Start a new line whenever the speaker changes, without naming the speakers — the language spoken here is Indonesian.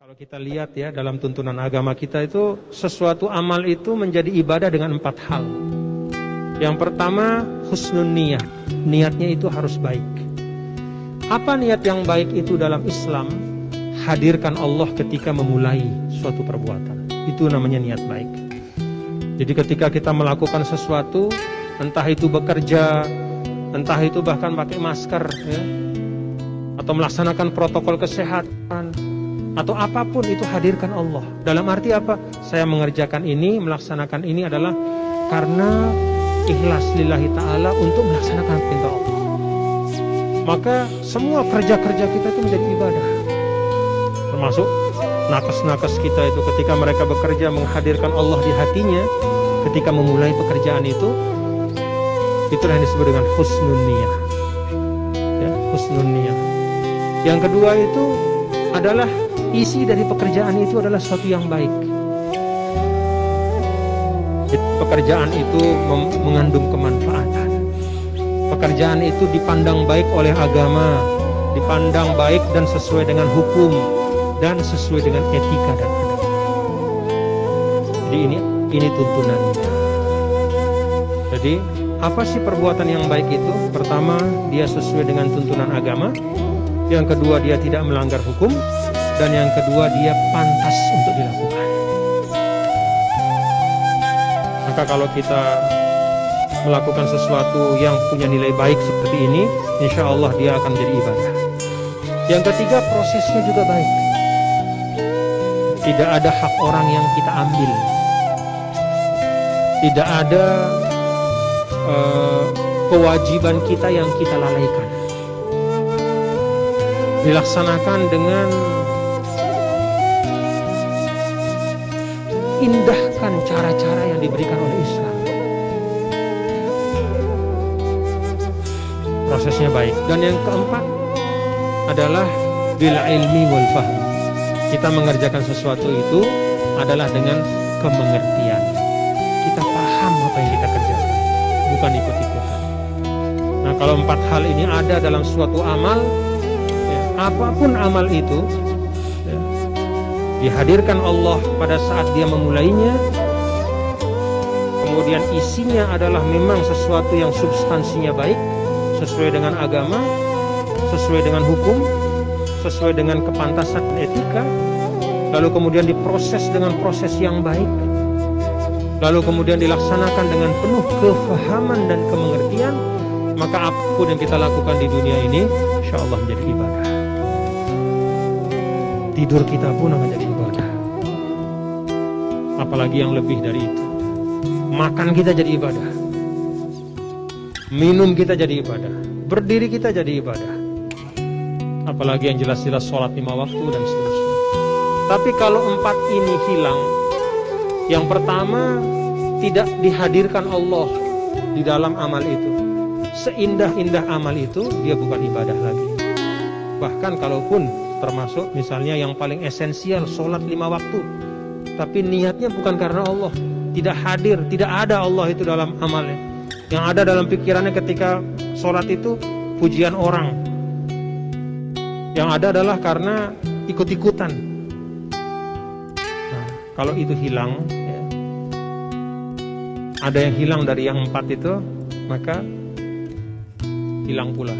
Kalau kita lihat ya dalam tuntunan agama kita itu sesuatu amal itu menjadi ibadah dengan 4 hal. Yang pertama husnun niyah, niatnya itu harus baik. Apa niat yang baik itu dalam Islam? Hadirkan Allah ketika memulai suatu perbuatan. Itu namanya niat baik. Jadi ketika kita melakukan sesuatu, entah itu bekerja, entah itu bahkan pakai masker ya, atau melaksanakan protokol kesehatan, atau apapun itu hadirkan Allah. Dalam arti apa? Saya mengerjakan ini, melaksanakan ini adalah karena ikhlas lillahi ta'ala untuk melaksanakan perintah Allah. Maka semua kerja-kerja kita itu menjadi ibadah. Termasuk nakes-nakes kita itu ketika mereka bekerja menghadirkan Allah di hatinya, ketika memulai pekerjaan itu yang disebut dengan husnun niyah. Ya, husnun niyah. Yang kedua itu adalah isi dari pekerjaan itu adalah sesuatu yang baik. Pekerjaan itu mengandung kemanfaatan. Pekerjaan itu dipandang baik oleh agama, dipandang baik dan sesuai dengan hukum dan sesuai dengan etika dan adab. Jadi ini tuntunannya. Jadi apa sih perbuatan yang baik itu? Pertama, dia sesuai dengan tuntunan agama. Yang kedua, dia tidak melanggar hukum. Dan yang kedua, dia pantas untuk dilakukan. Maka kalau kita melakukan sesuatu yang punya nilai baik seperti ini, insya Allah dia akan menjadi ibadah. Yang ketiga, prosesnya juga baik. Tidak ada hak orang yang kita ambil. Tidak ada kewajiban kita yang kita lalaikan. Dilaksanakan dengan indahkan cara-cara yang diberikan oleh Islam. Prosesnya baik. Dan yang keempat adalah bil ilmi wal fahm. Kita mengerjakan sesuatu itu adalah dengan kemengertian. Kita paham apa yang kita kerjakan, bukan ikut-ikutan. Nah, kalau 4 hal ini ada dalam suatu amal, ya, apapun amal itu, ya, dihadirkan Allah pada saat dia memulainya, kemudian isinya adalah memang sesuatu yang substansinya baik, sesuai dengan agama, sesuai dengan hukum, sesuai dengan kepantasan etika, lalu kemudian diproses dengan proses yang baik, lalu kemudian dilaksanakan dengan penuh kefahaman dan kemengertian, maka apapun yang kita lakukan di dunia ini insya Allah menjadi ibadah. Tidur kita pun akan jadi ibadah. Apalagi yang lebih dari itu. Makan kita jadi ibadah. Minum kita jadi ibadah. Berdiri kita jadi ibadah. Apalagi yang jelas-jelas sholat 5 waktu dan seterusnya. Tapi kalau 4 ini hilang, yang pertama tidak dihadirkan Allah di dalam amal itu. Seindah-indah amal itu, dia bukan ibadah lagi. Bahkan kalaupun termasuk misalnya yang paling esensial, sholat 5 waktu, tapi niatnya bukan karena Allah, tidak hadir, tidak ada Allah itu dalam amalnya. Yang ada dalam pikirannya ketika sholat itu pujian orang. Yang ada adalah karena ikut-ikutan. Nah, kalau itu hilang, ya, ada yang hilang dari yang 4 itu, maka hilang pula